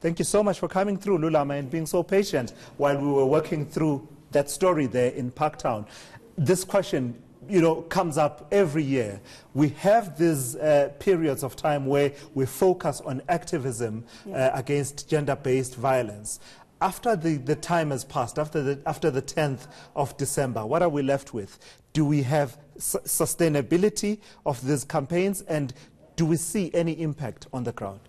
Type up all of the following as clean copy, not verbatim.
Thank you so much for coming through, Lulama, and being so patient while we were working through that story there in Parktown. This question, comes up every year. We have these periods of time where we focus on activism against gender-based violence. After the time has passed, after the 10th of December, what are we left with? Do we have sustainability of these campaigns, and do we see any impact on the ground?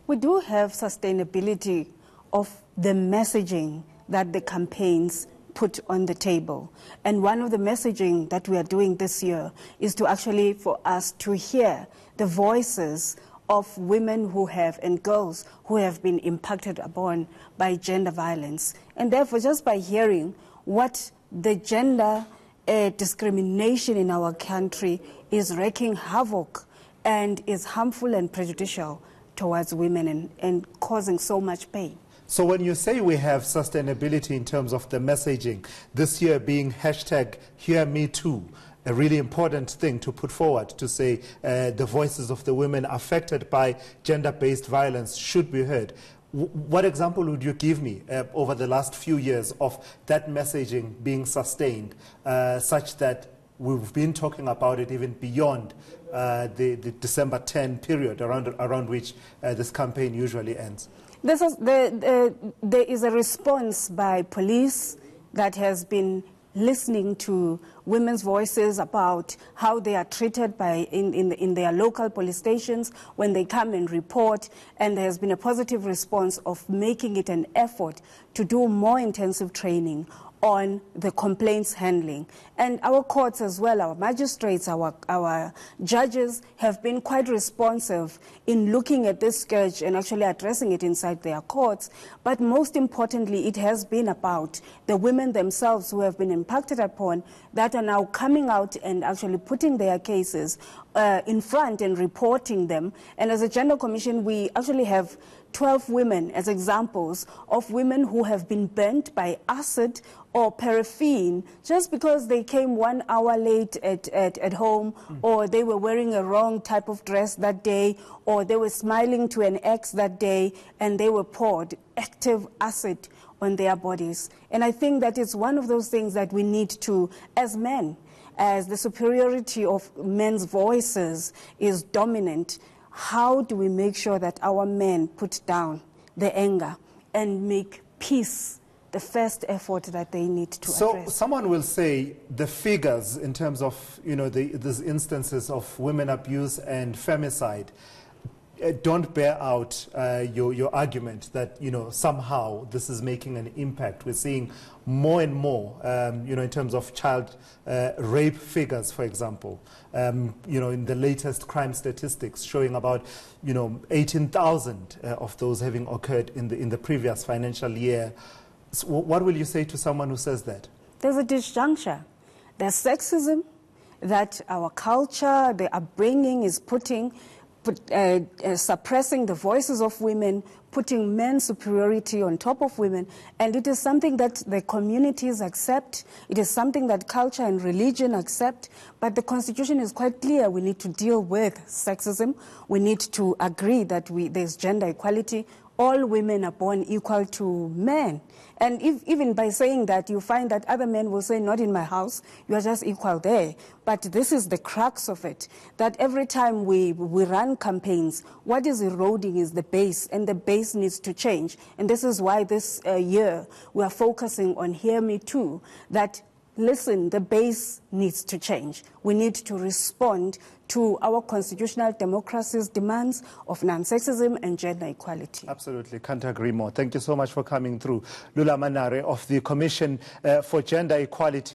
We do have sustainability of the messaging that the campaigns put on the table. And one of the messaging that we are doing this year is to actually for us to hear the voices of women who have and girls who have been impacted upon by gender violence. And therefore, just by hearing what the gender discrimination in our country is wreaking havoc and is harmful and prejudicial towards women and causing so much pain. So when you say we have sustainability in terms of the messaging, this year being #HearMeToo, a really important thing to put forward to say the voices of the women affected by gender-based violence should be heard. What example would you give me over the last few years of that messaging being sustained such that we've been talking about it even beyond the December 10 period around which this campaign usually ends? There is a response by police that has been listening to women's voices about how they are treated in their local police stations when they come and report, and there has been a positive response of making it an effort to do more intensive training on the complaints handling. And our courts as well, our magistrates, our judges have been quite responsive in looking at this scourge and actually addressing it inside their courts. But most importantly, it has been about the women themselves who have been impacted upon that are now coming out and actually putting their cases in front and reporting them. And as a Gender Commission, we actually have 12 women as examples of women who have been burnt by acid or paraffin just because they came 1 hour late at home, or they were wearing a wrong type of dress that day, or they were smiling to an ex that day, and they were poured active acid on their bodies. And I think that is one of those things that we need to, as men, as the superiority of men's voices is dominant, how do we make sure that our men put down the anger and make peace the first effort that they need to address? So someone will say the figures in terms of these instances of women abuse and femicide don't bear out your argument that somehow this is making an impact. We're seeing more and more in terms of child rape figures, for example, in the latest crime statistics showing about 18,000 of those having occurred in the previous financial year. So what will you say to someone who says that? There's a disjuncture. There's sexism that our culture, the upbringing is suppressing the voices of women, putting men's superiority on top of women, and it is something that the communities accept. It is something that culture and religion accept, but the Constitution is quite clear. We need to deal with sexism. We need to agree that there's gender equality. All women are born equal to men. And even by saying that, you find that other men will say, not in my house, you are just equal there. But this is the crux of it, that every time we run campaigns, what is eroding is the base, and the base needs to change. And this is why this year we are focusing on Hear Me Too, that listen, the base needs to change. We need to respond to our constitutional democracy's demands of non-sexism and gender equality. Absolutely, can't agree more. Thank you so much for coming through. Lula Manare of the Commission for Gender Equality.